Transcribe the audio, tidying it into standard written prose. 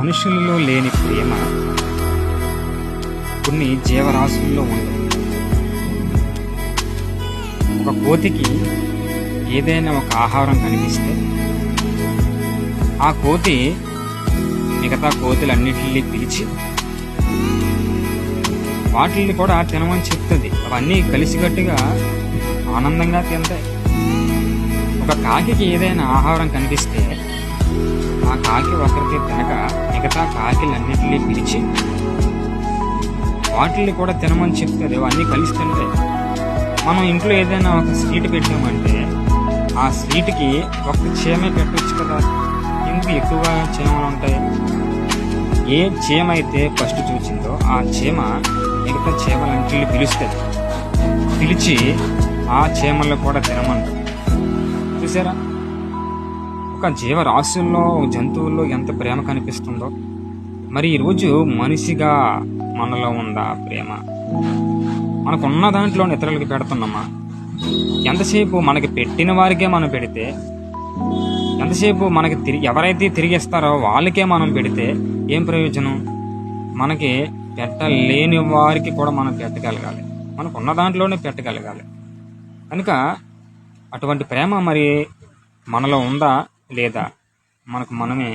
మనుషులలో లేని ప్రేమ కొన్ని జీవరాశుల్లో ఉండదు. ఒక కోతికి ఏదైనా ఒక ఆహారం కనిపిస్తే ఆ కోతి మిగతా కోతులన్నిటిని పిలిచి వాటిని కూడా తినమని చెప్తుంది. అవన్నీ కలిసికట్టుగా ఆనందంగా తింటాయి. ఒక కాకికి ఏదైనా ఆహారం కనిపిస్తే ఆ కాకి ఒకరికి తినక మిగతా కాకిలన్నిటినీ పిలిచి వాటిని కూడా తినమని చెప్తుంది. అవన్నీ కలిసి తింటాయి. మనం ఇంట్లో ఏదైనా ఒక స్వీట్ పెట్టామంటే ఆ స్వీట్కి ఒక చీమ పెట్టవచ్చు కదా, ఎందుకు ఎక్కువగా చీమలు ఉంటాయి? ఏ చీమ అయితే ఫస్ట్ చూసిందో ఆ చీమ మిగతా చీమలన్నింటినీ పిలుస్తుంది. పిలిచి ఆ చీమల్లో కూడా తినమంటారు. చూసారా, ఒక జీవరాశుల్లో జంతువుల్లో ఎంత ప్రేమ కనిపిస్తుందో. మరి ఈరోజు మనిషిగా మనలో ఉందా ప్రేమ? మనకున్న దాంట్లో ఇతరులకు పెడుతున్నామా? ఎంతసేపు మనకి పెట్టిన వారికే మనం పెడితే, ఎంతసేపు మనకి ఎవరైతే తిరిగిస్తారో వాళ్ళకే మనం పెడితే ఏం ప్రయోజనం? మనకి పెట్టలేని వారికి కూడా మనం పెట్టగలగాలి, మనకున్న దాంట్లోనే పెట్టగలగాలి. కనుక అటువంటి ప్రేమ మరి మనలో ఉందా లేదా? మనకు మనమే